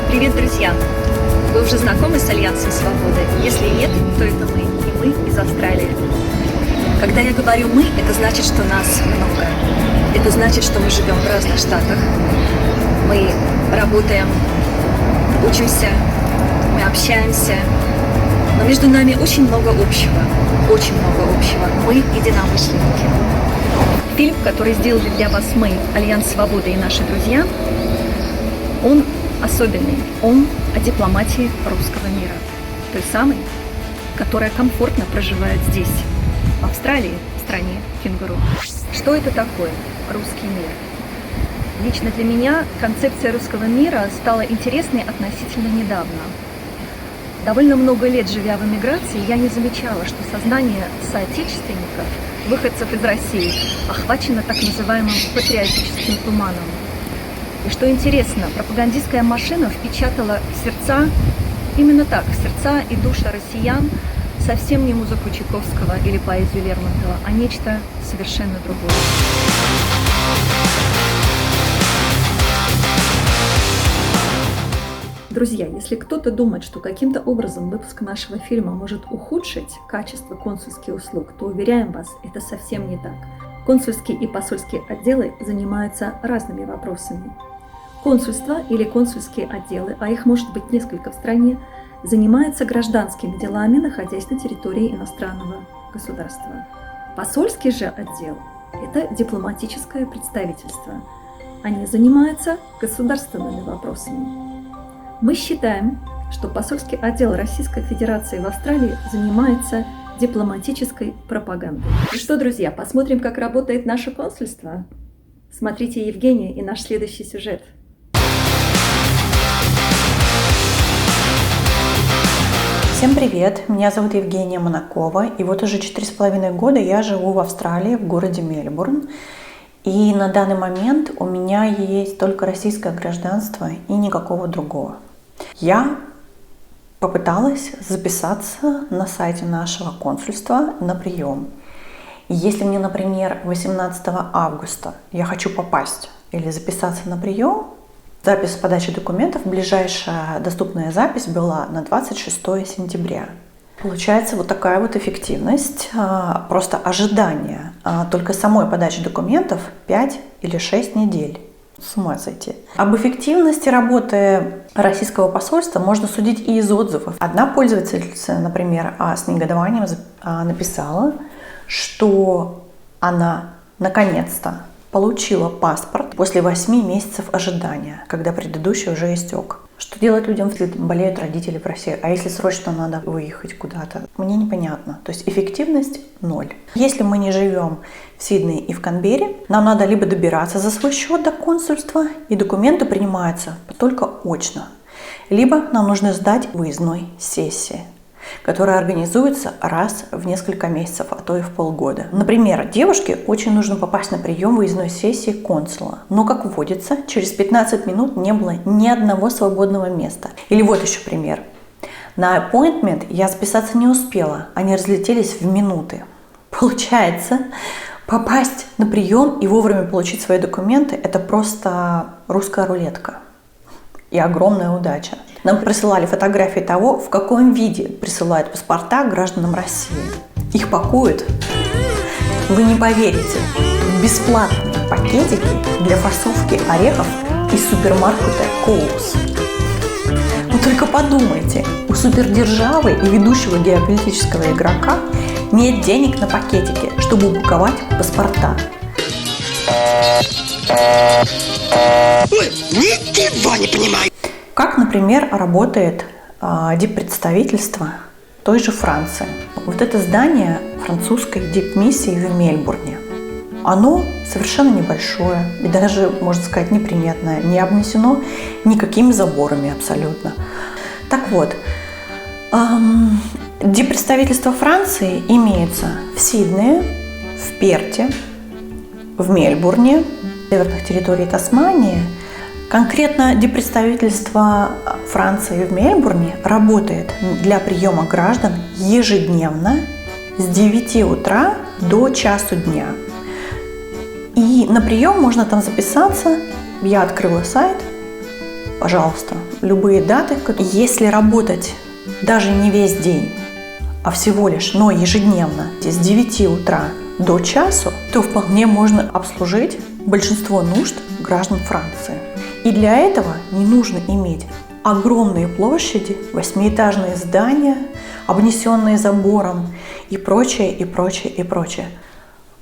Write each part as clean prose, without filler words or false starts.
Привет, друзья! Вы уже знакомы с Альянсом Свободы? Если нет, то это мы, и мы из Австралии. Когда я говорю «мы», это значит, что нас много. Это значит, что мы живем в разных штатах. Мы работаем, учимся, мы общаемся. Но между нами очень много общего. Очень много общего. Мы единомышленники. Фильм, который сделали для вас мы, Альянс Свободы и наши друзья, он особенный. Он о дипломатии русского мира. Той самой, которая комфортно проживает здесь, в Австралии, в стране кенгуру. Что это такое русский мир? Лично для меня концепция русского мира стала интересной относительно недавно. Довольно много лет живя в эмиграции, я не замечала, что сознание соотечественников, выходцев из России, охвачено так называемым патриотическим туманом. И что интересно, пропагандистская машина впечатала в сердца, именно так, в сердца и души россиян совсем не музыку Чайковского или поэзию Лермонтова, а нечто совершенно другое. Друзья, если кто-то думает, что каким-то образом выпуск нашего фильма может ухудшить качество консульских услуг, то уверяем вас, это совсем не так. Консульские и посольские отделы занимаются разными вопросами. Консульства или консульские отделы, а их может быть несколько в стране, занимаются гражданскими делами, находясь на территории иностранного государства. Посольский же отдел – это дипломатическое представительство. Они занимаются государственными вопросами. Мы считаем, что посольский отдел Российской Федерации в Австралии занимается дипломатической пропагандой. Ну что, друзья, посмотрим, как работает наше консульство? Смотрите Евгения и наш следующий сюжет. Всем привет! Меня зовут Евгения Монакова, и вот уже 4,5 года я живу в Австралии, в городе Мельбурн. И на данный момент у меня есть только российское гражданство и никакого другого. Я попыталась записаться на сайте нашего консульства на прием. Если мне, например, 18 августа я хочу попасть или записаться на прием, запись подачи документов, ближайшая доступная запись была на 26 сентября. Получается вот такая вот эффективность, просто ожидание только самой подачи документов 5 или 6 недель. С ума сойти. Об эффективности работы российского посольства можно судить и из отзывов. Одна пользовательница, например, с негодованием написала, что она наконец-то получила паспорт после 8 месяцев ожидания, когда предыдущий уже истек. Что делать людям, если болеют родители в России? А если срочно надо выехать куда-то? Мне непонятно. То есть эффективность 0. Если мы не живем в Сиднее и в Канберре, нам надо либо добираться за свой счет до консульства, и документы принимаются только очно, либо нам нужно сдать выездной сессии, которая организуется раз в несколько месяцев, а то и в полгода. Например, девушке очень нужно попасть на прием выездной сессии консула, но, как водится, через 15 минут не было ни одного свободного места. Или вот еще пример. На appointment я записаться не успела, они разлетелись в минуты. Получается, попасть на прием и вовремя получить свои документы – это просто русская рулетка. И огромная удача. Нам присылали фотографии того, в каком виде присылают паспорта гражданам России. Их пакуют, вы не поверите, в бесплатные пакетики для фасовки орехов из супермаркета Коулс. Вы только подумайте, у супердержавы и ведущего геополитического игрока нет денег на пакетики, чтобы упаковать паспорта. Ой, ничего не понимаю. Как, например, работает диппредставительство той же Франции. Вот это здание французской дипмиссии в Мельбурне. Оно совершенно небольшое и даже, можно сказать, неприметное, не обнесено никакими заборами абсолютно. Так вот, диппредставительство Франции имеется в Сиднее, в Перте, в Мельбурне, в северных территориях Тасмании. Конкретно диппредставительство Франции в Мельбурне работает для приема граждан ежедневно с 9 утра до часу дня. И на прием можно там записаться. Я открыла сайт пожалуйста, любые даты. Если работать даже не весь день, а всего лишь, но ежедневно, с 9 утра до часу, то вполне можно обслужить большинство нужд граждан Франции. И для этого не нужно иметь огромные площади, 8-этажные здания, обнесенные забором и прочее, и прочее, и прочее.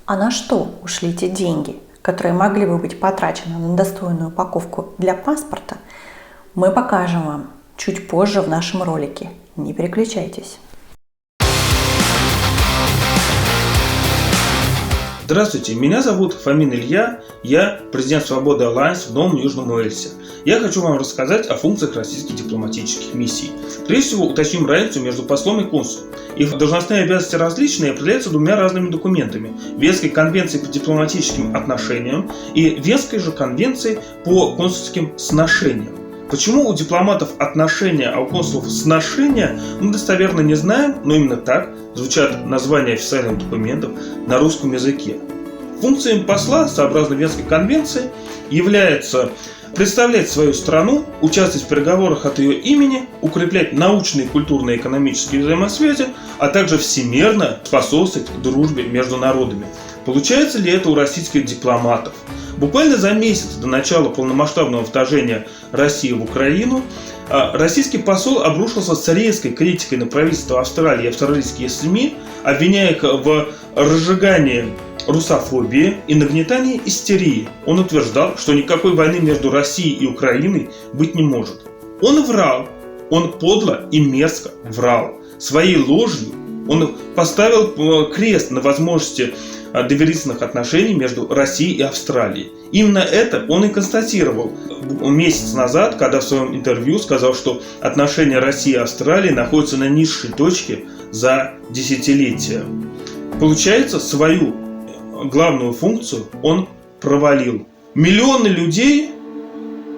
А на что ушли те деньги, которые могли бы быть потрачены на достойную упаковку для паспорта, мы покажем вам чуть позже в нашем ролике. Не переключайтесь. Здравствуйте, меня зовут Фомин Илья, я президент Свободы Alliance в Новом Южном Уэльсе. Я хочу вам рассказать о функциях российских дипломатических миссий. Прежде всего, уточним разницу между послом и консулом. Их должностные обязанности различные и определяются двумя разными документами: Венской конвенцией по дипломатическим отношениям и Венской же конвенцией по консульским сношениям. Почему у дипломатов отношения, а у консулов сношения, мы достоверно не знаем, но именно так звучат названия официальных документов на русском языке. Функцией посла, сообразно Венской конвенции, является представлять свою страну, участвовать в переговорах от ее имени, укреплять научные, культурные и экономические взаимосвязи, а также всемерно способствовать дружбе между народами. Получается ли это у российских дипломатов? Буквально за месяц до начала полномасштабного вторжения России в Украину российский посол обрушился с резкой критикой на правительство Австралии и австралийские СМИ, обвиняя их в разжигании русофобии и нагнетании истерии. Он утверждал, что никакой войны между Россией и Украиной быть не может. Он врал, он подло и мерзко врал. Своей ложью он поставил крест на возможности доверительных отношений между Россией и Австралией. Именно это он и констатировал месяц назад, когда в своем интервью сказал, что отношения России и Австралии находятся на низшей точке за десятилетия. Получается, свою главную функцию он провалил. Миллионы людей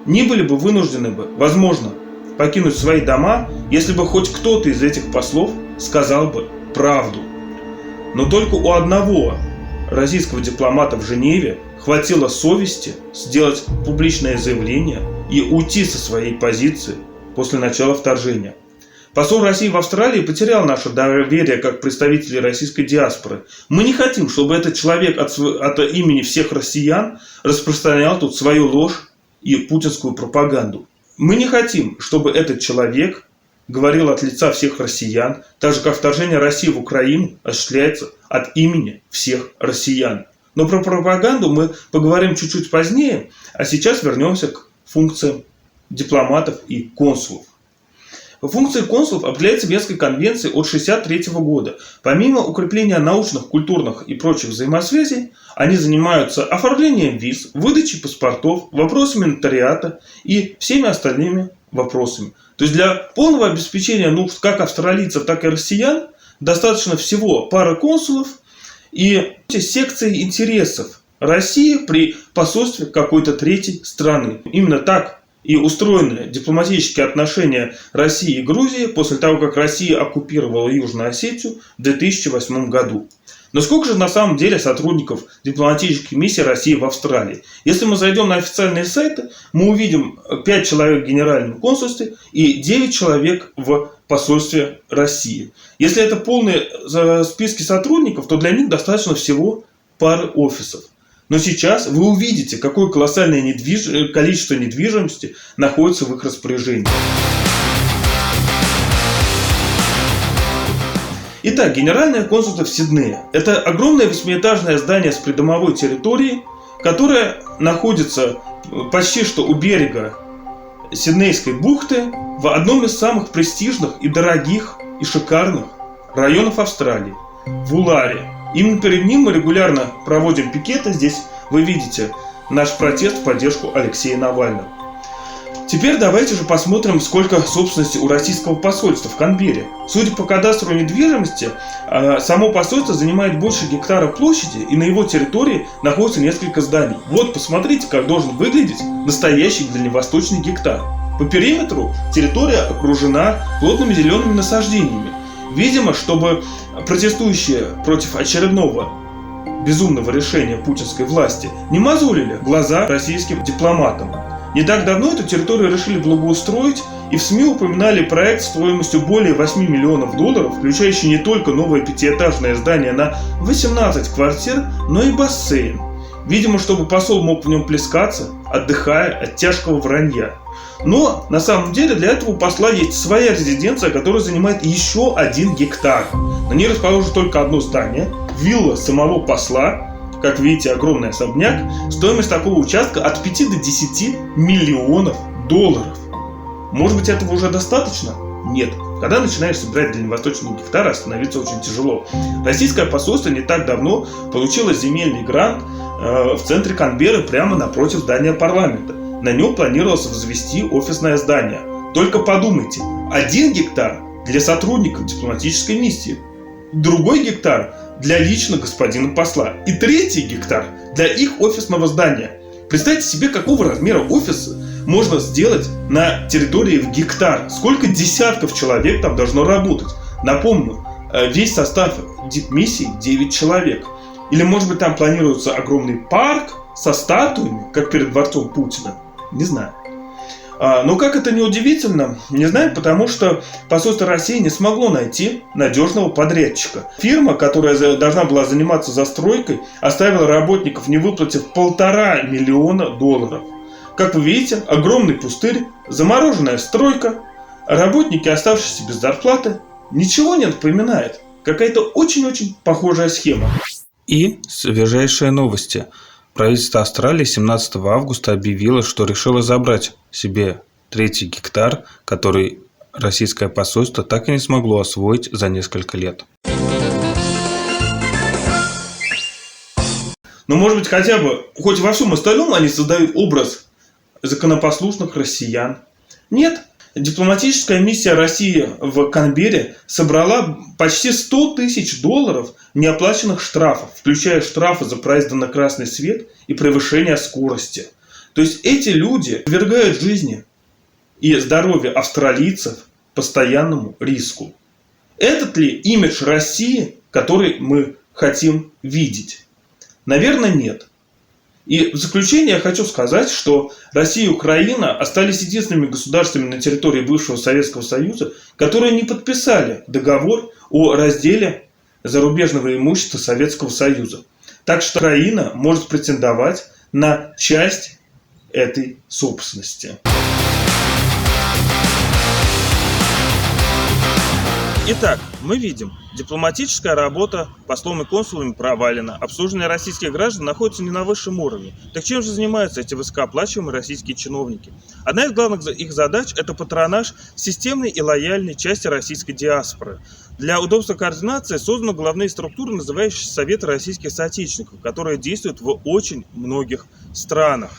не были бы вынуждены бы, возможно, покинуть свои дома, если бы хоть кто-то из этих послов сказал бы правду. Но только у одного российского дипломата в Женеве хватило совести сделать публичное заявление и уйти со своей позиции после начала вторжения. Посол России в Австралии потерял наше доверие как представители российской диаспоры. Мы не хотим, чтобы этот человек от имени всех россиян распространял тут свою ложь и путинскую пропаганду. Мы не хотим, чтобы этот человек говорил от лица всех россиян, так же как вторжение России в Украину осуществляется от имени всех россиян. Но про пропаганду мы поговорим чуть-чуть позднее, а сейчас вернемся к функциям дипломатов и консулов. Функции консулов определяются Венской конвенцией от 1963 года. Помимо укрепления научных, культурных и прочих взаимосвязей, они занимаются оформлением виз, выдачей паспортов, вопросами нотариата и всеми остальными вопросами. То есть для полного обеспечения нужд как австралийцев, так и россиян достаточно всего пары консулов и секции интересов России при посольстве какой-то третьей страны. Именно так и устроены дипломатические отношения России и Грузии после того, как Россия оккупировала Южную Осетию в 2008 году. Но сколько же на самом деле сотрудников дипломатических миссий России в Австралии? Если мы зайдем на официальные сайты, мы увидим 5 человек в Генеральном консульстве и 9 человек в посольстве России. Если это полные списки сотрудников, то для них достаточно всего пары офисов. Но сейчас вы увидите, какое колоссальное количество недвижимости находится в их распоряжении. Итак, Генеральное консульство в Сиднее. Это огромное 8-этажное здание с придомовой территорией, которое находится почти что у берега Сиднейской бухты в одном из самых престижных и дорогих и шикарных районов Австралии – в Уларе. Именно перед ним мы регулярно проводим пикеты. Здесь вы видите наш протест в поддержку Алексея Навального. Теперь давайте же посмотрим, сколько собственности у российского посольства в Канберре. Судя по кадастру недвижимости, само посольство занимает больше гектара площади, и на его территории находится несколько зданий. Вот, посмотрите, как должен выглядеть настоящий дальневосточный гектар. По периметру территория окружена плотными зелеными насаждениями. Видимо, чтобы протестующие против очередного безумного решения путинской власти не мозолили глаза российским дипломатам. Не так давно эту территорию решили благоустроить, и в СМИ упоминали проект стоимостью более 8 миллионов долларов, включающий не только новое пятиэтажное здание на 18 квартир, но и бассейн. Видимо, чтобы посол мог в нем плескаться, отдыхая от тяжкого вранья. Но на самом деле для этого у посла есть своя резиденция, которая занимает еще 1 гектар. На ней расположено только одно здание, вилла самого посла. Как видите, огромный особняк. Стоимость такого участка от 5 до 10 миллионов долларов. Может быть, этого уже достаточно? Нет. Когда начинаешь собирать дальневосточные гектары, остановиться очень тяжело. Российское посольство не так давно получило земельный грант в центре Канберры, прямо напротив здания парламента. На нем планировалось возвести офисное здание. Только подумайте, 1 гектар для сотрудников дипломатической миссии, другой гектар для лично господина посла и 3-й гектар для их офисного здания. Представьте себе, какого размера офиса можно сделать на территории в гектар. Сколько десятков человек там должно работать. Напомню, весь состав дипмиссии 9 человек. Или может быть там планируется огромный парк со статуями, как перед дворцом Путина. Не знаю. Но как это не удивительно, не знаю, потому что посольство России не смогло найти надежного подрядчика. Фирма, которая должна была заниматься застройкой, оставила работников, не выплатив $1,5 миллиона долларов. Как вы видите, огромный пустырь, замороженная стройка, а работники, оставшиеся без зарплаты, ничего не напоминает. Какая-то очень-очень похожая схема. И свежайшие новости. Правительство Австралии 17 августа объявило, что решило забрать себе 3-й гектар, который российское посольство так и не смогло освоить за несколько лет. Но может быть хотя бы, хоть во всем остальном они создают образ законопослушных россиян. Нет. Дипломатическая миссия России в Канберре собрала почти $100 тысяч неоплаченных штрафов, включая штрафы за проезд на красный свет и превышение скорости. То есть эти люди подвергают жизни и здоровье австралийцев постоянному риску. Этот ли имидж России, который мы хотим видеть? Наверное, нет. И в заключение я хочу сказать, что Россия и Украина остались единственными государствами на территории бывшего Советского Союза, которые не подписали договор о разделе зарубежного имущества Советского Союза. Так что Украина может претендовать на часть этой собственности. Итак, мы видим, дипломатическая работа послом и консулами провалена, обслуживание российских граждан находится не на высшем уровне. Так чем же занимаются эти высокооплачиваемые российские чиновники? Одна из главных их задач – это патронаж системной и лояльной части российской диаспоры. Для удобства координации созданы главные структуры, называющиеся Советы российских соотечественников, которые действуют в очень многих странах.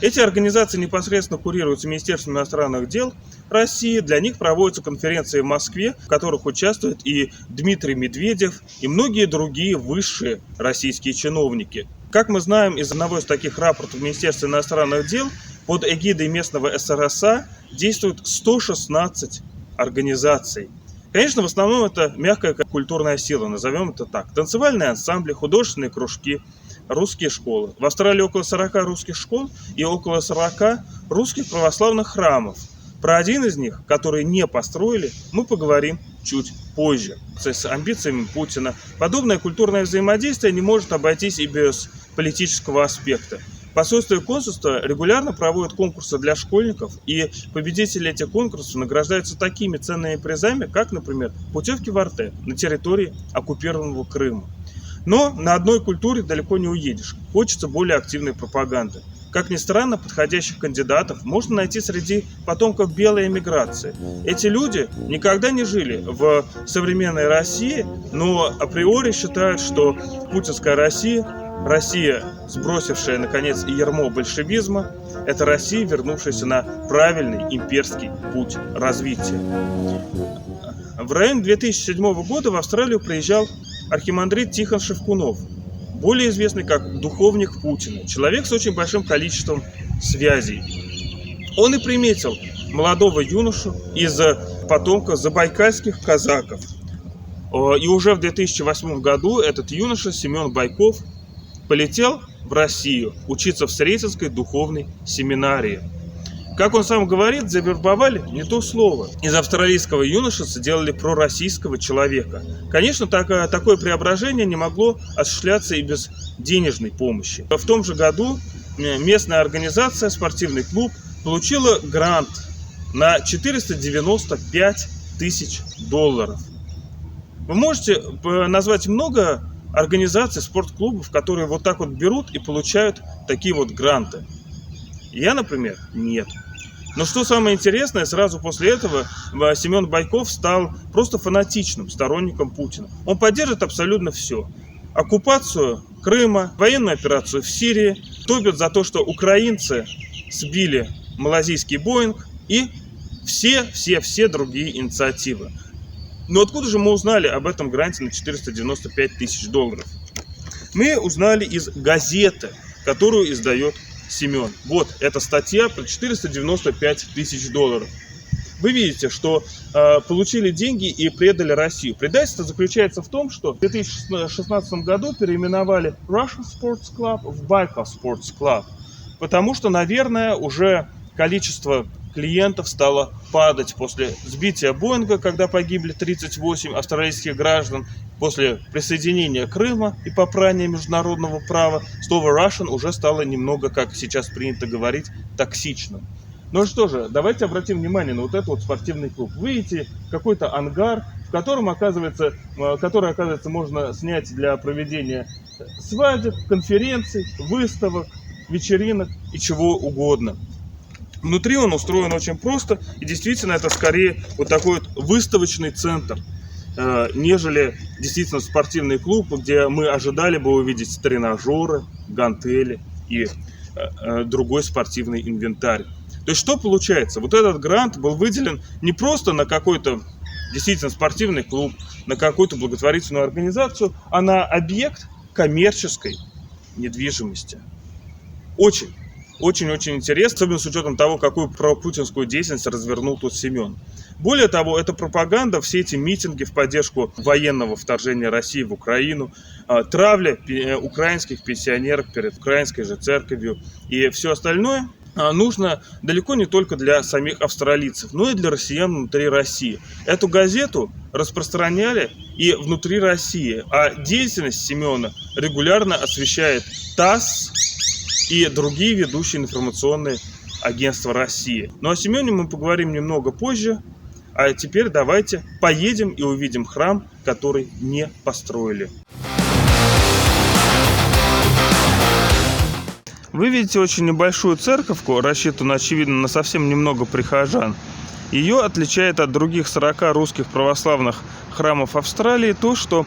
Эти организации непосредственно курируются Министерством иностранных дел России. Для них проводятся конференции в Москве, в которых участвуют и Дмитрий Медведев, и многие другие высшие российские чиновники. Как мы знаем из одного из таких рапортов Министерства иностранных дел, под эгидой местного СРСА действуют 116 организаций. Конечно, в основном это мягкая культурная сила, назовем это так. Танцевальные ансамбли, художественные кружки, русские школы. В Австралии около 40 русских школ и около 40 русских православных храмов. Про один из них, который не построили, мы поговорим чуть позже. С амбициями Путина подобное культурное взаимодействие не может обойтись и без политического аспекта. Посольство и консульство регулярно проводят конкурсы для школьников, и победители этих конкурсов награждаются такими ценными призами, как, например, путевки в Артек на территории оккупированного Крыма. Но на одной культуре далеко не уедешь. Хочется более активной пропаганды. Как ни странно, подходящих кандидатов можно найти среди потомков белой эмиграции. Эти люди никогда не жили в современной России, но априори считают, что путинская Россия, Россия, сбросившая, наконец, ярмо большевизма, это Россия, вернувшаяся на правильный имперский путь развития. В районе 2007 года в Австралию приезжал архимандрит Тихон Шевкунов, более известный как духовник Путина, человек с очень большим количеством связей. Он и приметил молодого юношу из потомков забайкальских казаков. И уже в 2008 году этот юноша Семен Байков полетел в Россию учиться в Сретенской духовной семинарии. Как он сам говорит, завербовали не то слово. Из австралийского юношества сделали пророссийского человека. Конечно, такое преображение не могло осуществляться и без денежной помощи. В том же году местная организация, спортивный клуб, получила грант на $495 тысяч. Вы можете назвать много организаций, спортклубов, которые вот так вот берут и получают такие вот гранты? Я, например, нет. Но что самое интересное, сразу после этого Семен Байков стал просто фанатичным сторонником Путина. Он поддержит абсолютно все. Оккупацию Крыма, военную операцию в Сирии, топит за то, что украинцы сбили малазийский Боинг и все другие инициативы. Но откуда же мы узнали об этом гранте на $495 тысяч? Мы узнали из газеты, которую издает Семен. Вот эта статья про $495 тысяч. Вы видите, что получили деньги и предали Россию. Предательство заключается в том, что в 2016 году переименовали Russian Sports Club в Baikal Sports Club. Потому что, наверное, уже количество клиентов стало падать после сбития Боинга, когда погибли 38 австралийских граждан, после присоединения Крыма и попрания международного права. Слово Russian уже стало немного, как сейчас принято говорить, токсичным. Ну что же, давайте обратим внимание на вот этот вот спортивный клуб. Вы видите какой-то ангар, в котором, который, оказывается, можно снять для проведения свадеб, конференций, выставок, вечеринок и чего угодно. Внутри он устроен очень просто, и действительно это скорее вот такой вот выставочный центр, нежели действительно спортивный клуб, где мы ожидали бы увидеть тренажеры, гантели и другой спортивный инвентарь. То есть что получается? Вот этот грант был выделен не просто на какой-то действительно спортивный клуб, на какую-то благотворительную организацию, а на объект коммерческой недвижимости. Очень интересно, особенно с учетом того, какую пропутинскую деятельность развернул тут Семен. Более того, это пропаганда, все эти митинги в поддержку военного вторжения России в Украину, травля украинских пенсионеров перед украинской же церковью и все остальное нужно далеко не только для самих австралийцев, но и для россиян внутри России. Эту газету распространяли и внутри России, а деятельность Семена регулярно освещает ТАСС и другие ведущие информационные агентства России. Ну о Семене мы поговорим немного позже, а теперь давайте поедем и увидим храм, который не построили. Вы видите очень небольшую церковку, рассчитанную, очевидно, на совсем немного прихожан. Ее отличает от других 40 русских православных храмов Австралии то, что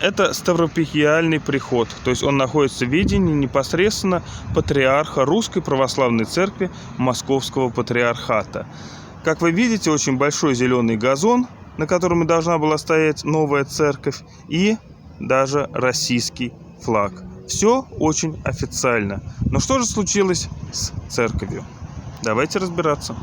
это ставропихиальный приход, то есть он находится в ведении непосредственно патриарха Русской Православной Церкви Московского Патриархата. Как вы видите, очень большой зеленый газон, на котором и должна была стоять новая церковь, и даже российский флаг. Все очень официально. Но что же случилось с церковью? Давайте разбираться.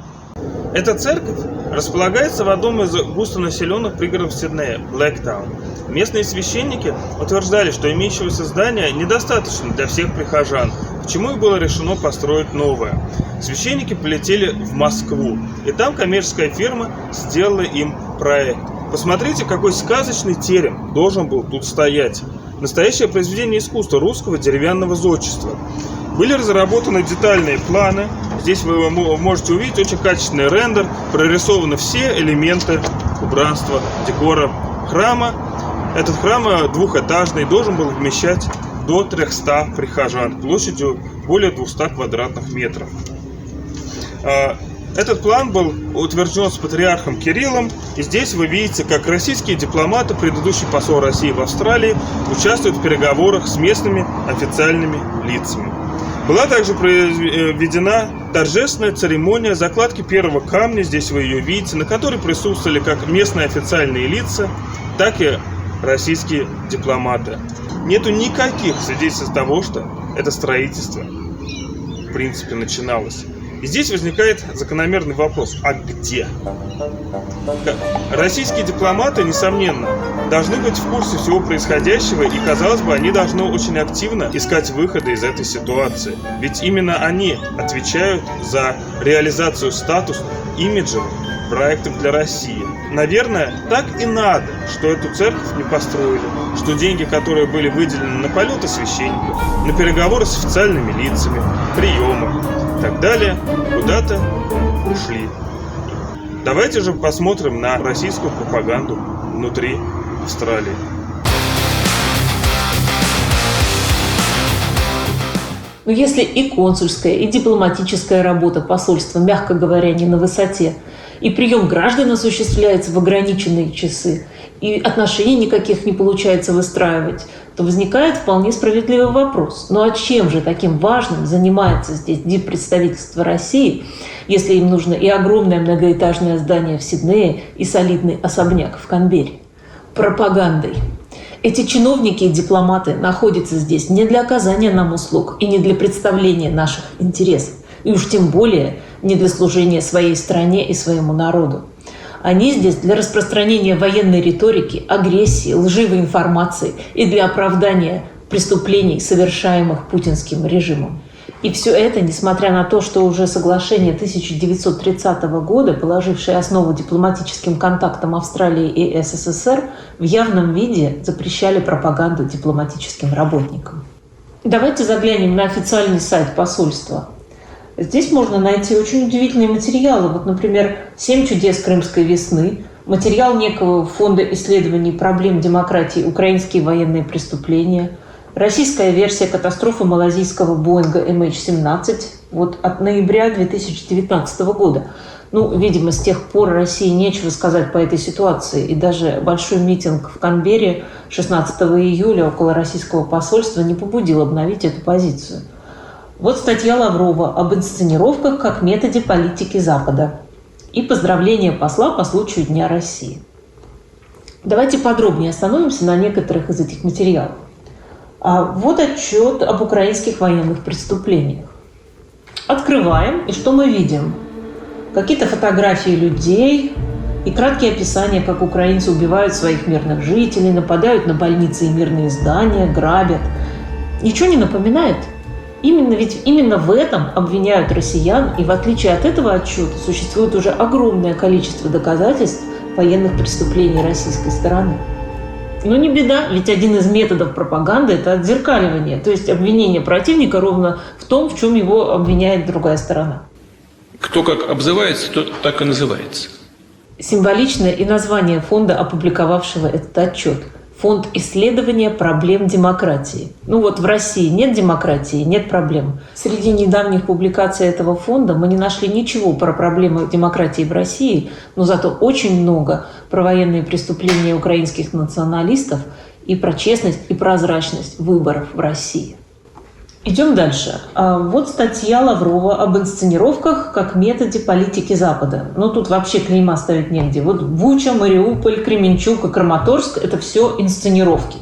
Эта церковь располагается в одном из густонаселенных пригородов Сиднея, Блэктаун. Местные священники утверждали, что имеющегося здания недостаточно для всех прихожан, почему и было решено построить новое. Священники полетели в Москву, и там коммерческая фирма сделала им проект. Посмотрите, какой сказочный терем должен был тут стоять. Настоящее произведение искусства русского деревянного зодчества. Были разработаны детальные планы. Здесь вы можете увидеть очень качественный рендер. Прорисованы все элементы убранства, декора храма. Этот храм двухэтажный, должен был вмещать до 300 прихожан площадью более 200 квадратных метров. Этот план был утвержден с патриархом Кириллом, и здесь вы видите, как российские дипломаты, предыдущий посол России в Австралии, участвуют в переговорах с местными официальными лицами. Была также проведена торжественная церемония закладки первого камня, здесь вы ее видите, на которой присутствовали как местные официальные лица, так и российские дипломаты. Нету никаких свидетельств того, что это строительство в принципе начиналось. И здесь возникает закономерный вопрос: а где? Российские дипломаты, несомненно, должны быть в курсе всего происходящего, и, казалось бы, они должны очень активно искать выходы из этой ситуации. Ведь именно они отвечают за реализацию статусных, имиджевых проектов для России. Наверное, так и надо, что эту церковь не построили, что деньги, которые были выделены на полеты священников, на переговоры с официальными лицами, приемы и так далее, куда-то ушли. Давайте же посмотрим на российскую пропаганду внутри Австралии. Но если и консульская, и дипломатическая работа посольства, мягко говоря, не на высоте, и прием граждан осуществляется в ограниченные часы, и отношений никаких не получается выстраивать, то возникает вполне справедливый вопрос. Ну а чем же таким важным занимается здесь диппредставительство России, если им нужно и огромное многоэтажное здание в Сиднее, и солидный особняк в Канберре? Пропагандой. Эти чиновники и дипломаты находятся здесь не для оказания нам услуг и не для представления наших интересов, и уж тем более не для служения своей стране и своему народу. Они здесь для распространения военной риторики, агрессии, лживой информации и для оправдания преступлений, совершаемых путинским режимом. И все это, несмотря на то, что уже соглашение 1930 года, положившее основу дипломатическим контактам Австралии и СССР, в явном виде запрещали пропаганду дипломатическим работникам. Давайте заглянем на официальный сайт посольства. Здесь можно найти очень удивительные материалы. Вот, например, «7 чудес Крымской весны», материал некого фонда исследований проблем демократии «Украинские военные преступления», российская версия катастрофы малазийского Боинга MH17 вот, от ноября 2019 года. Ну, видимо, с тех пор России нечего сказать по этой ситуации. И даже большой митинг в Канберре 16 июля около российского посольства не побудил обновить эту позицию. Вот статья Лаврова об инсценировках как методе политики Запада и поздравление посла по случаю Дня России. Давайте подробнее остановимся на некоторых из этих материалов. Вот отчет об украинских военных преступлениях. Открываем, и что мы видим? Какие-то фотографии людей и краткие описания, как украинцы убивают своих мирных жителей, нападают на больницы и мирные здания, грабят. Ничего не напоминает? Ведь именно в этом обвиняют россиян, и в отличие от этого отчета существует уже огромное количество доказательств военных преступлений российской стороны. Но не беда, ведь один из методов пропаганды – это отзеркаливание, то есть обвинение противника ровно в том, в чем его обвиняет другая сторона. Кто как обзывается, тот так и называется. Символичное и название фонда, опубликовавшего этот отчет – Фонд исследования проблем демократии. Ну вот в России нет демократии, нет проблем. Среди недавних публикаций этого фонда мы не нашли ничего про проблемы демократии в России, но зато очень много про военные преступления украинских националистов и про честность и прозрачность выборов в России. Идем дальше. Вот статья Лаврова об инсценировках как методе политики Запада. Но тут вообще клейма ставить негде. Вот Буча, Мариуполь, Кременчуг и Краматорск – это все инсценировки.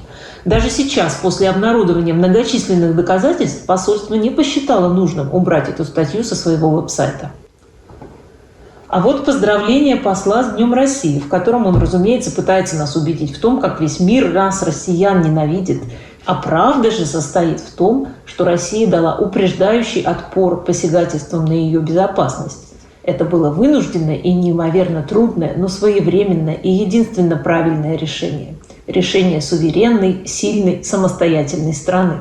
Даже сейчас, после обнародования многочисленных доказательств, посольство не посчитало нужным убрать эту статью со своего веб-сайта. А вот поздравление посла с Днем России, в котором он, разумеется, пытается нас убедить в том, как весь мир нас, россиян, ненавидит. А правда же состоит в том, что Россия дала упреждающий отпор посягательствам на ее безопасность. Это было вынужденное и неимоверно трудное, но своевременное и единственно правильное решение. Решение суверенной, сильной, самостоятельной страны.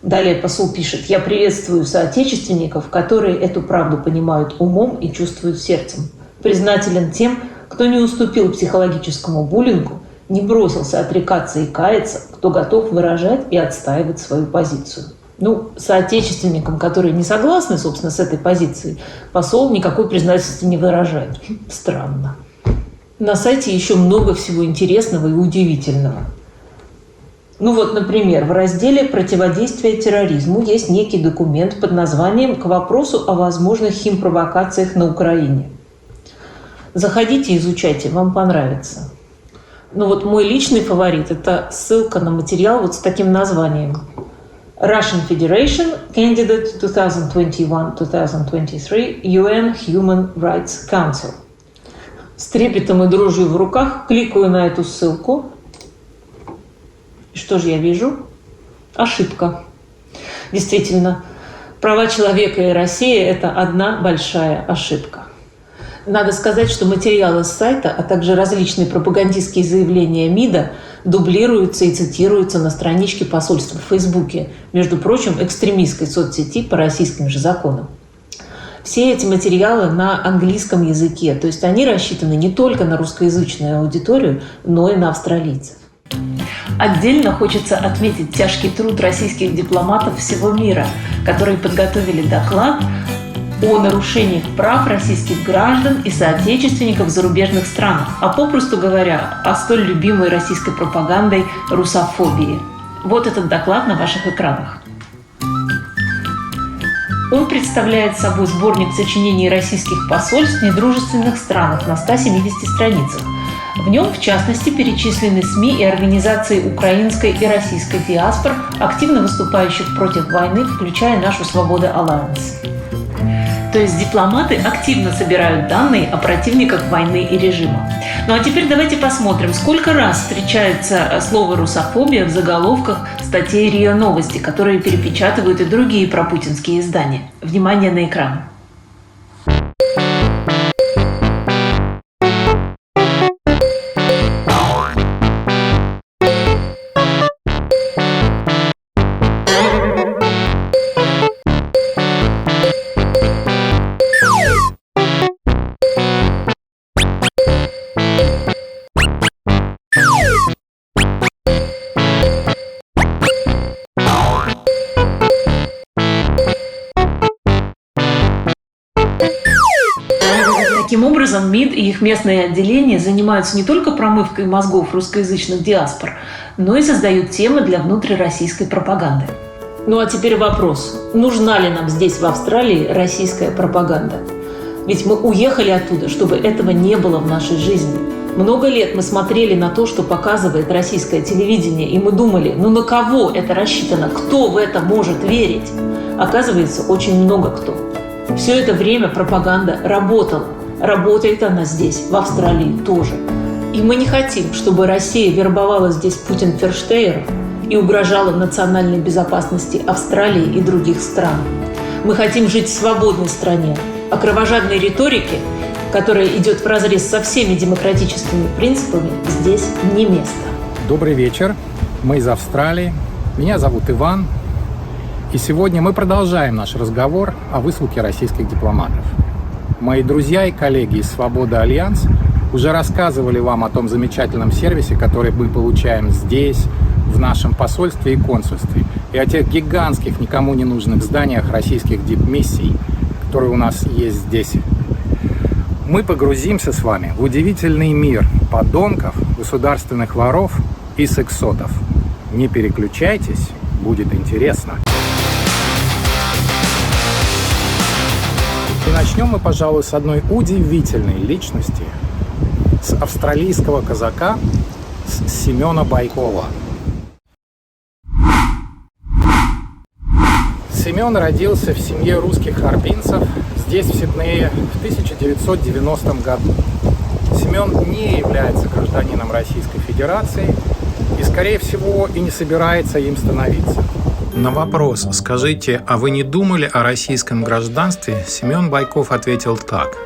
Далее посол пишет: «Я приветствую соотечественников, которые эту правду понимают умом и чувствуют сердцем. Признателен тем, кто не уступил психологическому буллингу, не бросился отрекаться и каяться, кто готов выражать и отстаивать свою позицию». Ну, соотечественникам, которые не согласны, собственно, с этой позицией, посол никакой признательности не выражает. Странно. На сайте еще много всего интересного и удивительного. Ну вот, например, в разделе «Противодействие терроризму» есть некий документ под названием «К вопросу о возможных химпровокациях на Украине». Заходите, изучайте, вам понравится. Ну вот мой личный фаворит – это ссылка на материал вот с таким названием Russian Federation, candidate 2021-2023, UN Human Rights Council. С трепетом и дрожью в руках кликаю на эту ссылку. И что же я вижу? Ошибка. Действительно, права человека и Россия – это одна большая ошибка. Надо сказать, что материалы с сайта, а также различные пропагандистские заявления МИДа дублируются и цитируются на страничке посольства в Фейсбуке, между прочим, экстремистской соцсети по российским же законам. Все эти материалы на английском языке, то есть они рассчитаны не только на русскоязычную аудиторию, но и на австралийцев. Отдельно хочется отметить тяжкий труд российских дипломатов всего мира, которые подготовили доклад о нарушениях прав российских граждан и соотечественников в зарубежных странах, а попросту говоря, о столь любимой российской пропагандой русофобии. Вот этот доклад на ваших экранах. Он представляет собой сборник сочинений российских посольств в недружественных странах на 170 страницах. В нем, в частности, перечислены СМИ и организации украинской и российской диаспор, активно выступающих против войны, включая нашу «Свобода Alliance». То есть дипломаты активно собирают данные о противниках войны и режима. Ну а теперь давайте посмотрим, сколько раз встречается слово «русофобия» в заголовках статей РИА Новости, которые перепечатывают и другие пропутинские издания. Внимание на экран. Таким образом, МИД и их местные отделения занимаются не только промывкой мозгов русскоязычных диаспор, но и создают темы для внутрироссийской пропаганды. Ну а теперь вопрос. Нужна ли нам здесь, в Австралии, российская пропаганда? Ведь мы уехали оттуда, чтобы этого не было в нашей жизни. Много лет мы смотрели на то, что показывает российское телевидение, и мы думали, ну на кого это рассчитано, кто в это может верить? Оказывается, очень много кто. Все это время пропаганда работала. Работает она здесь, в Австралии тоже. И мы не хотим, чтобы Россия вербовала здесь путинферштейеров и угрожала национальной безопасности Австралии и других стран. Мы хотим жить в свободной стране, а кровожадной риторике, которая идет вразрез со всеми демократическими принципами, здесь не место. Добрый вечер. Мы из Австралии. Меня зовут Иван. И сегодня мы продолжаем наш разговор о высылке российских дипломатов. Мои друзья и коллеги из «Свобода Альянс» уже рассказывали вам о том замечательном сервисе, который мы получаем здесь, в нашем посольстве и консульстве, и о тех гигантских, никому не нужных зданиях российских дипмиссий, которые у нас есть здесь. Мы погрузимся с вами в удивительный мир подонков, государственных воров и сексотов. Не переключайтесь, будет интересно. И начнем мы, пожалуй, с одной удивительной личности, с австралийского казака, с Семена Байкова. Семен родился в семье русских арбинцев здесь, в Сиднее, в 1990 году. Семен не является гражданином Российской Федерации и, скорее всего, и не собирается им становиться. На вопрос «Скажите, а вы не думали о российском гражданстве?» Семен Байков ответил так.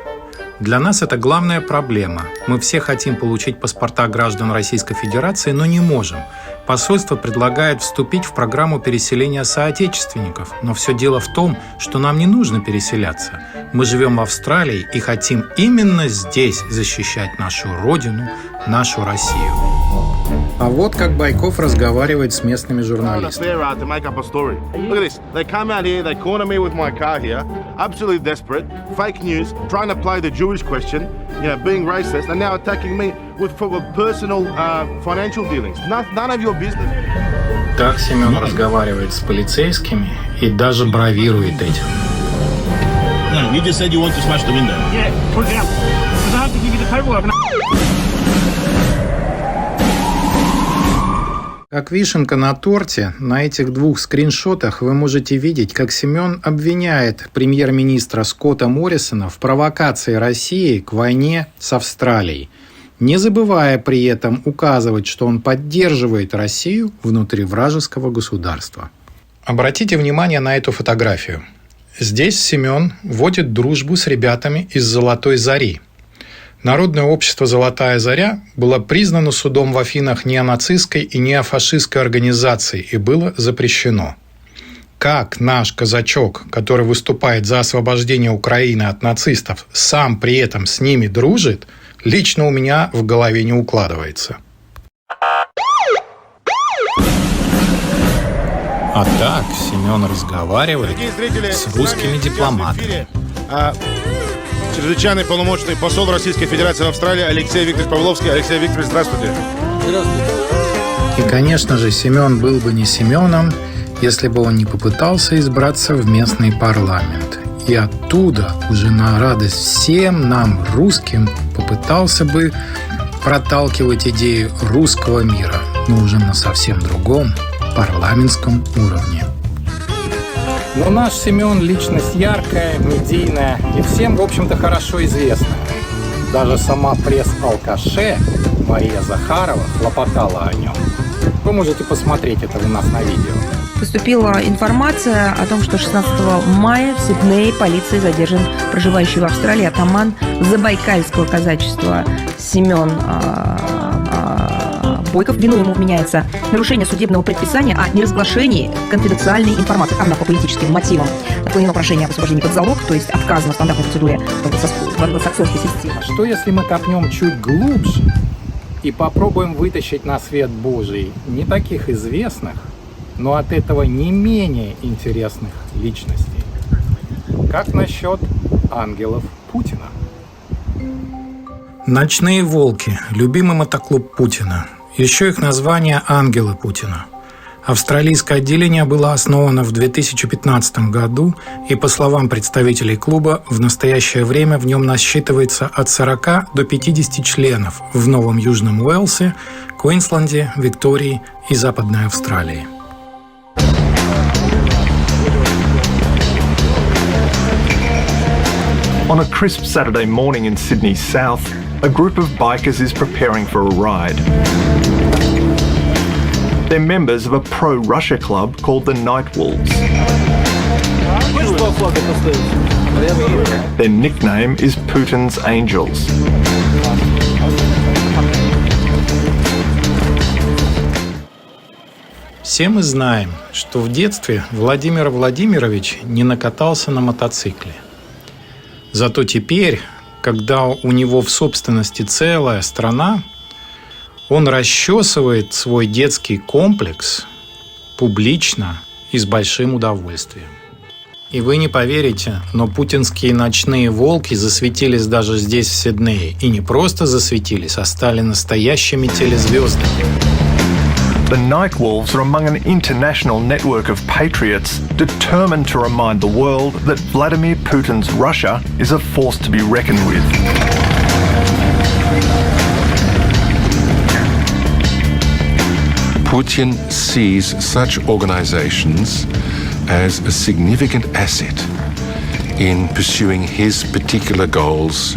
«Для нас это главная проблема. Мы все хотим получить паспорта граждан Российской Федерации, но не можем. Посольство предлагает вступить в программу переселения соотечественников, но все дело в том, что нам не нужно переселяться. Мы живем в Австралии и хотим именно здесь защищать нашу родину, нашу Россию». А вот как Байков разговаривает с местными журналистами. Так Семен разговаривает с полицейскими и даже бравирует этим. Как вишенка на торте, на этих двух скриншотах вы можете видеть, как Семен обвиняет премьер-министра Скотта Моррисона в провокации России к войне с Австралией, не забывая при этом указывать, что он поддерживает Россию внутри вражеского государства. Обратите внимание на эту фотографию. Здесь Семен вводит дружбу с ребятами из «Золотой Зари». Народное общество «Золотая Заря» было признано судом в Афинах неонацистской и неофашистской организацией и было запрещено. Как наш казачок, который выступает за освобождение Украины от нацистов, сам при этом с ними дружит, лично у меня в голове не укладывается. А так Семен разговаривает с русскими дипломатами. Чрезвычайный полномочный посол Российской Федерации в Австралии Алексей Викторович Павловский. Алексей Викторович, здравствуйте. Здравствуйте. И, конечно же, Семен был бы не Семеном, если бы он не попытался избраться в местный парламент. И оттуда, уже на радость всем нам, русским, попытался бы проталкивать идею русского мира, но уже на совсем другом парламентском уровне. Но наш Семен – личность яркая, медийная и всем, в общем-то, хорошо известная. Даже сама пресс-алкаше Мария Захарова хлопотала о нем. Вы можете посмотреть это у нас на видео. Поступила информация о том, что 16 мая в Сиднее полицией задержан проживающий в Австралии атаман забайкальского казачества Семен Бойков. Вину ему вменяется нарушение судебного предписания о неразглашении конфиденциальной информации, явно по политическим мотивам. Отклонено прошение об освобождении под залог, то есть отказано в стандартной процедуре в англосаксонской системе. Что если мы копнем чуть глубже и попробуем вытащить на свет Божий не таких известных, но от этого не менее интересных личностей? Как насчет ангелов Путина? «Ночные волки» – любимый мотоклуб Путина. Еще их название «Ангелы Путина». Австралийское отделение было основано в 2015 году, и, по словам представителей клуба, в настоящее время в нем насчитывается от 40 до 50 членов в Новом Южном Уэльсе, Квинсленде, Виктории и Западной Австралии. On a crisp Saturday morning in Sydney's south, a group of bikers is preparing for a ride. They're members of a pro-Russia club called the Night Wolves. Their nickname is Putin's Angels. Все мы знаем, что в детстве Владимир Владимирович не накатался на мотоцикле. Зато теперь, когда у него в собственности целая страна, он расчесывает свой детский комплекс публично и с большим удовольствием. И вы не поверите, но путинские ночные волки засветились даже здесь, в Сиднее. И не просто засветились, а стали настоящими телезвездами. The Night Wolves are among an international network of patriots determined to remind the world that Vladimir Putin's Russia is a force to be reckoned with. Putin sees such organizations as a significant asset in pursuing his particular goals,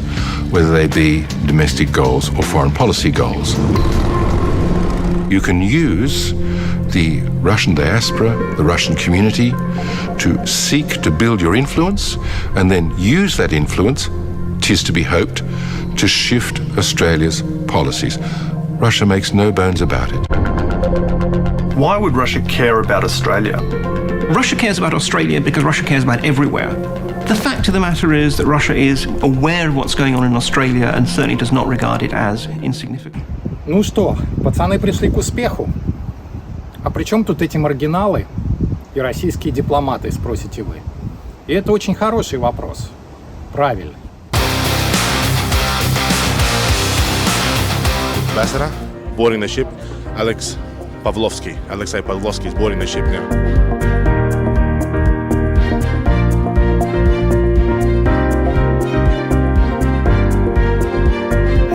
whether they be domestic goals or foreign policy goals. You can use the Russian diaspora, the Russian community, to seek to build your influence and then use that influence, 'tis to be hoped, to shift Australia's policies. Russia makes no bones about it. Why would Russia care about Australia? Russia cares about Australia because Russia cares about everywhere. The fact of the matter is that Russia is aware of what's going on in Australia and certainly does not regard it as insignificant. Ну что, пацаны пришли к успеху? А при чем тут эти маргиналы и российские дипломаты, спросите вы? И это очень хороший вопрос. Правильно. Ambassador, boarding the ship, Alexei Pavlovsky is boarding the ship now.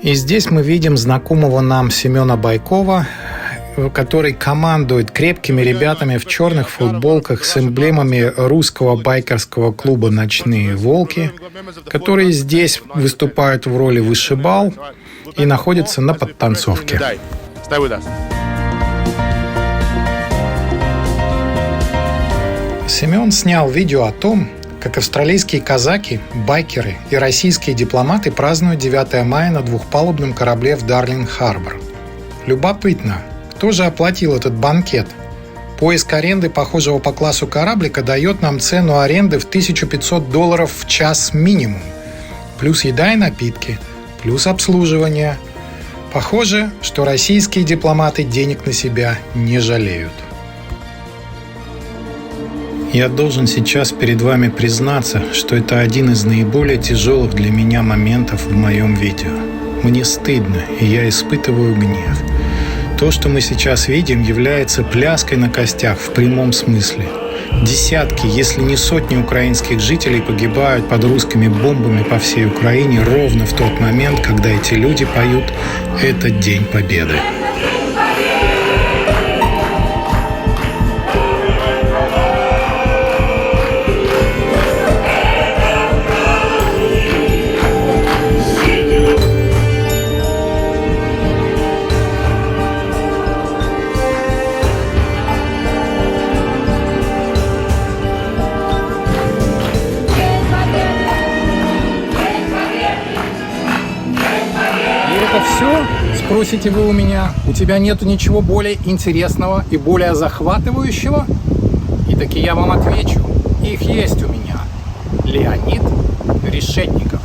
И здесь мы видим знакомого нам Семена Байкова который командует крепкими ребятами в черных футболках с эмблемами русского байкерского клуба «Ночные волки», которые здесь выступают в роли вышибал и находятся на подтанцовке. Семен снял видео о том, как австралийские казаки, байкеры и российские дипломаты празднуют 9 мая на двухпалубном корабле в Дарлинг-Харбор. Любопытно, кто же оплатил этот банкет? Поиск аренды похожего по классу кораблика дает нам цену аренды в $1500 в час минимум. Плюс еда и напитки, плюс обслуживание. Похоже, что российские дипломаты денег на себя не жалеют. Я должен сейчас перед вами признаться, что это один из наиболее тяжелых для меня моментов в моем видео. Мне стыдно, и я испытываю гнев. То, что мы сейчас видим, является пляской на костях в прямом смысле. Десятки, если не сотни украинских жителей погибают под русскими бомбами по всей Украине ровно в тот момент, когда эти люди поют «Этот День Победы». Это все? Спросите вы у меня. У тебя нету ничего более интересного и более захватывающего? И таки я вам отвечу. Их есть у меня. Леонид Решетников.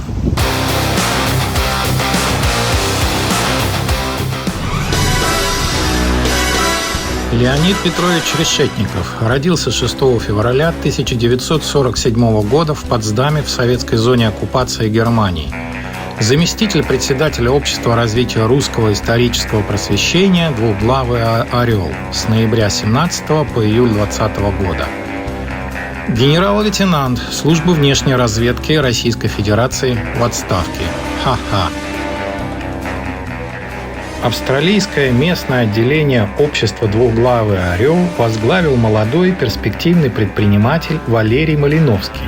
Леонид Петрович Решетников родился 6 февраля 1947 года в Потсдаме в советской зоне оккупации Германии. Заместитель председателя Общества развития русского исторического просвещения «Двуглавый орел» с ноября 17 по июль 20 года. Генерал-лейтенант службы внешней разведки Российской Федерации в отставке. Ха-ха. Австралийское местное отделение общества «Двуглавый орел» возглавил молодой перспективный предприниматель Валерий Малиновский.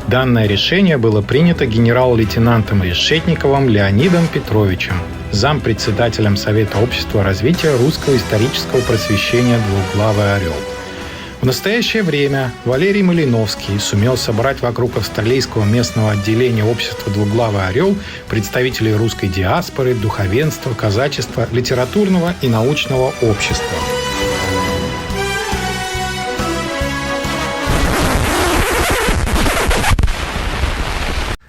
Данное решение было принято генерал-лейтенантом Решетниковым Леонидом Петровичем, зампредседателем Совета общества развития русского исторического просвещения «Двуглавый орел». В настоящее время Валерий Малиновский сумел собрать вокруг австралийского местного отделения общества «Двуглавый орел» представителей русской диаспоры, духовенства, казачества, литературного и научного общества.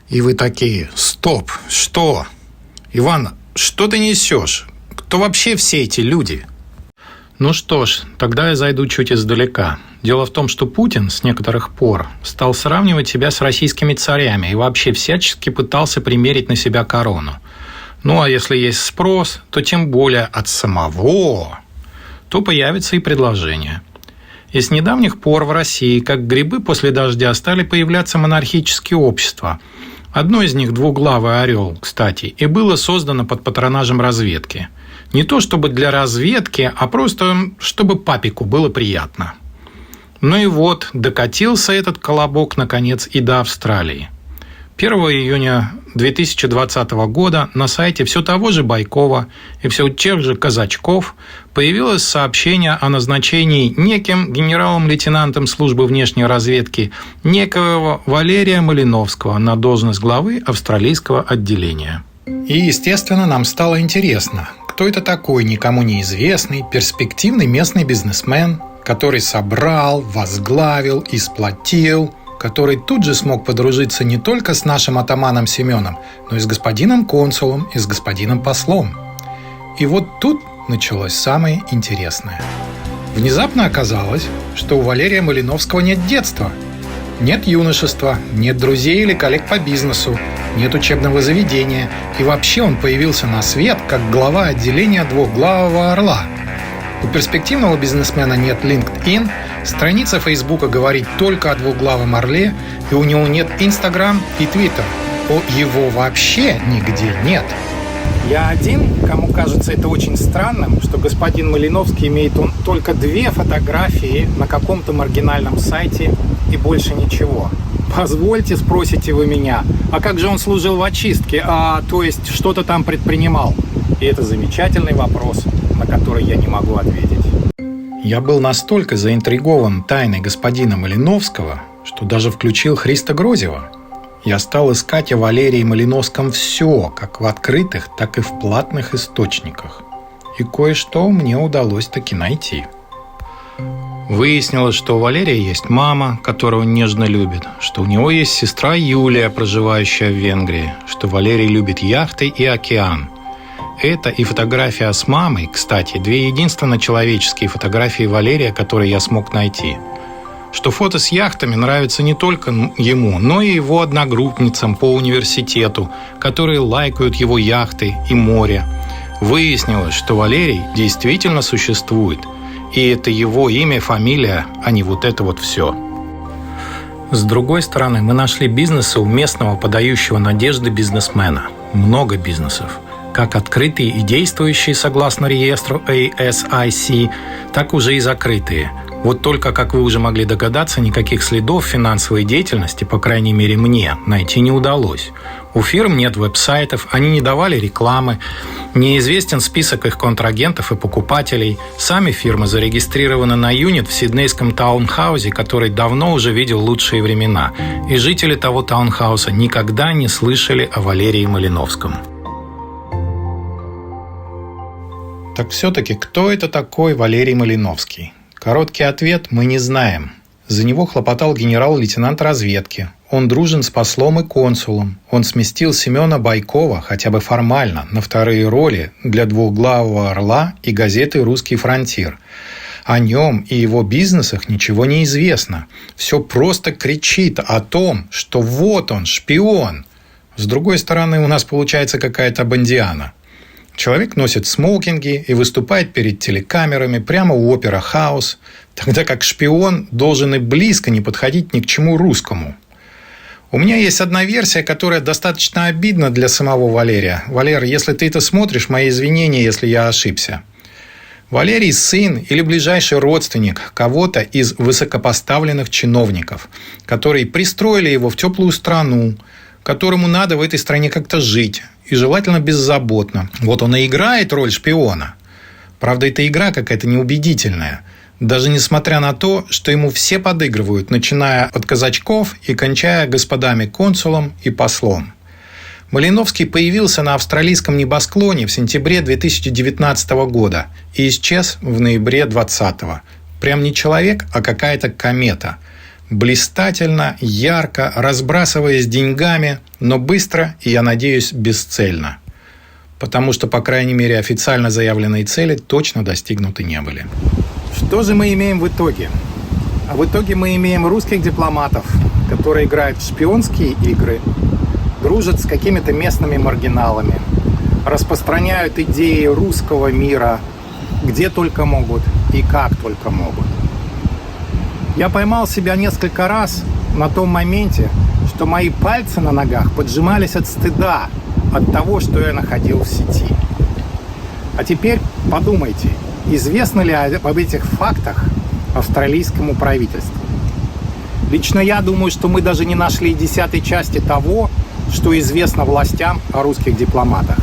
И вы такие: стоп, что? Иван, что ты несешь? Кто вообще все эти люди? Ну что ж, тогда я зайду чуть издалека. Дело в том, что Путин с некоторых пор стал сравнивать себя с российскими царями и вообще всячески пытался примерить на себя корону. Ну а если есть спрос, то тем более от самого, то появится и предложение. И с недавних пор в России, как грибы после дождя, стали появляться монархические общества. Одно из них, «Двуглавый орел», кстати, и было создано под патронажем разведки. Не то чтобы для разведки, а просто чтобы папику было приятно. Ну и вот, докатился этот колобок, наконец, и до Австралии. 1 июня 2020 года на сайте все того же Байкова и все тех же казачков появилось сообщение о назначении неким генералом-лейтенантом службы внешней разведки некоего Валерия Малиновского на должность главы австралийского отделения. И, естественно, нам стало интересно, кто это такой никому неизвестный, перспективный местный бизнесмен, который собрал, возглавил и сплотил, который тут же смог подружиться не только с нашим атаманом Семеном, но и с господином консулом и с господином послом. И вот тут началось самое интересное. Внезапно оказалось, что у Валерия Малиновского нет детства, нет юношества, нет друзей или коллег по бизнесу, нет учебного заведения, и вообще он появился на свет как глава отделения «Двуглавого орла». У перспективного бизнесмена нет LinkedIn, страница Фейсбука говорит только о «Двуглавом орле», и у него нет Instagram и Twitter. Его вообще нигде нет. Я один, кому кажется это очень странным, что господин Малиновский имеет только 2 фотографии на каком-то маргинальном сайте и больше ничего. Позвольте, спросите вы меня, а как же он служил в очистке, то есть что-то там предпринимал? И это замечательный вопрос, на который я не могу ответить. Я был настолько заинтригован тайной господина Малиновского, что даже включил Христа Грозева. Я стал искать о Валерии Малиновском все, как в открытых, так и в платных источниках. И кое-что мне удалось таки найти. Выяснилось, что у Валерия есть мама, которую он нежно любит, что у него есть сестра Юлия, проживающая в Венгрии, что Валерий любит яхты и океан. Это и фотография с мамой, кстати, 2 единственно человеческие фотографии Валерия, которые я смог найти. Что фото с яхтами нравится не только ему, но и его одногруппницам по университету, которые лайкают его яхты и море. Выяснилось, что Валерий действительно существует, и это его имя и фамилия, а не вот это вот все. С другой стороны, мы нашли бизнесы у местного подающего надежды бизнесмена. Много бизнесов. Как открытые и действующие согласно реестру ASIC, так уже и закрытые. Вот только, как вы уже могли догадаться, никаких следов финансовой деятельности, по крайней мере мне, найти не удалось. У фирм нет веб-сайтов, они не давали рекламы, неизвестен список их контрагентов и покупателей. Сами фирмы зарегистрированы на юнит в сиднейском таунхаусе, который давно уже видел лучшие времена. И жители того таунхауса никогда не слышали о Валерии Малиновском. Так все-таки, кто это такой Валерий Малиновский? Короткий ответ – мы не знаем. За него хлопотал генерал-лейтенант разведки. Он дружен с послом и консулом. Он сместил Семена Байкова, хотя бы формально, на 2-е роли для «Двухглавого орла» и газеты «Русский фронтир». О нем и его бизнесах ничего не известно. Все просто кричит о том, что вот он, шпион. С другой стороны, у нас получается какая-то бондиана. Человек носит смокинги и выступает перед телекамерами прямо у Опера Хаус, тогда как шпион должен и близко не подходить ни к чему русскому. У меня есть одна версия, которая достаточно обидна для самого Валерия. Валер, если ты это смотришь, мои извинения, если я ошибся. Валерий – сын или ближайший родственник кого-то из высокопоставленных чиновников, которые пристроили его в теплую страну, которому надо в этой стране как-то жить, и желательно беззаботно. Вот он и играет роль шпиона. Правда, эта игра какая-то неубедительная. Даже несмотря на то, что ему все подыгрывают, начиная от казачков и кончая господами консулом и послом. Малиновский появился на австралийском небосклоне в сентябре 2019 года и исчез в ноябре 2020. Прям не человек, а какая-то комета. Блистательно, ярко, разбрасываясь деньгами, но быстро и, я надеюсь, бесцельно. Потому что, по крайней мере, официально заявленные цели точно достигнуты не были. Что же мы имеем в итоге? А в итоге мы имеем русских дипломатов, которые играют в шпионские игры, дружат с какими-то местными маргиналами, распространяют идеи русского мира где только могут и как только могут. Я поймал себя несколько раз на том моменте, что мои пальцы на ногах поджимались от стыда от того, что я находил в сети. А теперь подумайте, известно ли об этих фактах австралийскому правительству? Лично я думаю, что мы даже не нашли 10-й части того, что известно властям о русских дипломатах.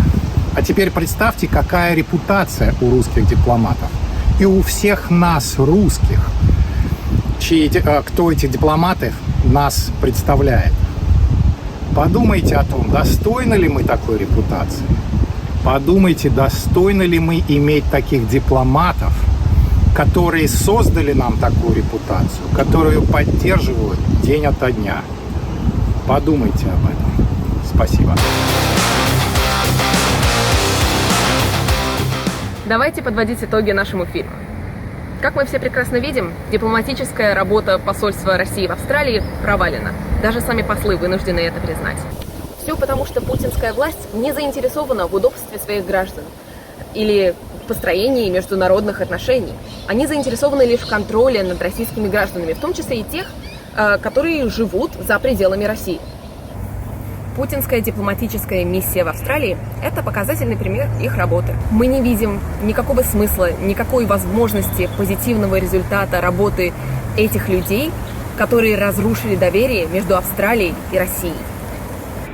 А теперь представьте, какая репутация у русских дипломатов. И у всех нас, русских, кто эти дипломаты нас представляет. Подумайте о том, достойны ли мы такой репутации. Подумайте, достойны ли мы иметь таких дипломатов, которые создали нам такую репутацию, которую поддерживают день ото дня. Подумайте об этом. Спасибо. Давайте подводить итоги нашему фильму. Как мы все прекрасно видим, дипломатическая работа посольства России в Австралии провалена. Даже сами послы вынуждены это признать. Все потому, что путинская власть не заинтересована в удобстве своих граждан или построении международных отношений. Они заинтересованы лишь в контроле над российскими гражданами, в том числе и тех, которые живут за пределами России. Путинская дипломатическая миссия в Австралии – это показательный пример их работы. Мы не видим никакого смысла, никакой возможности позитивного результата работы этих людей, которые разрушили доверие между Австралией и Россией.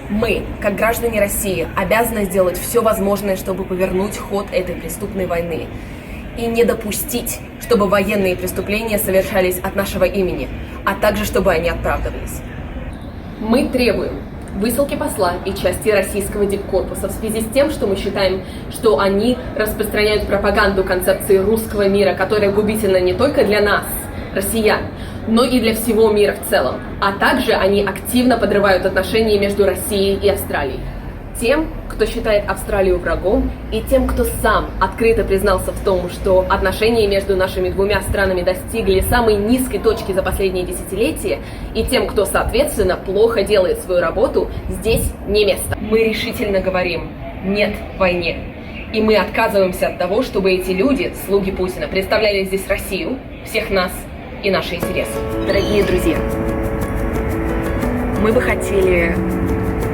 Мы, как граждане России, обязаны сделать все возможное, чтобы повернуть ход этой преступной войны и не допустить, чтобы военные преступления совершались от нашего имени, а также чтобы они оправдывались. Мы требуем высылки посла и части российского дипкорпуса в связи с тем, что мы считаем, что они распространяют пропаганду концепции русского мира, которая губительна не только для нас, россиян, но и для всего мира в целом. А также они активно подрывают отношения между Россией и Австралией. Тем, кто считает Австралию врагом, и тем, кто сам открыто признался в том, что отношения между нашими двумя странами достигли самой низкой точки за последние десятилетия, и тем, кто, соответственно, плохо делает свою работу, здесь не место. Мы решительно говорим «нет войне». И мы отказываемся от того, чтобы эти люди, слуги Путина, представляли здесь Россию, всех нас и наши интересы. Дорогие друзья, мы бы хотели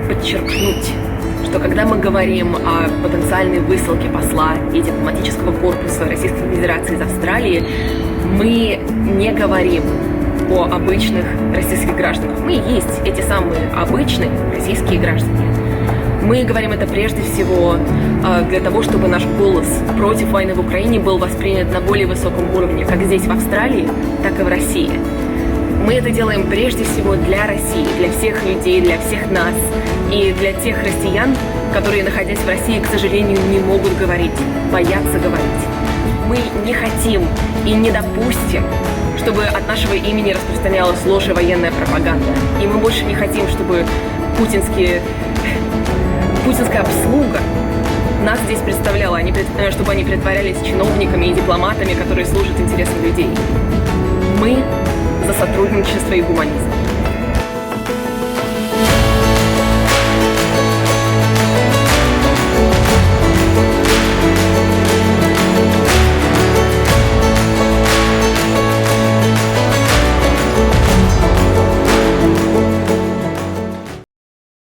подчеркнуть, что когда мы говорим о потенциальной высылке посла и дипломатического корпуса Российской Федерации из Австралии, мы не говорим о обычных российских гражданах. Мы и есть эти самые обычные российские граждане. Мы говорим это прежде всего для того, чтобы наш голос против войны в Украине был воспринят на более высоком уровне, как здесь в Австралии, так и в России. Мы это делаем прежде всего для России, для всех людей, для всех нас и для тех россиян, которые, находясь в России, к сожалению, не могут говорить, боятся говорить. Мы не хотим и не допустим, чтобы от нашего имени распространялась ложь и военная пропаганда. И мы больше не хотим, чтобы путинская обслуга нас здесь представляла, чтобы они притворялись чиновниками и дипломатами, которые служат интересам людей. Мы за сотрудничество и гуманизм.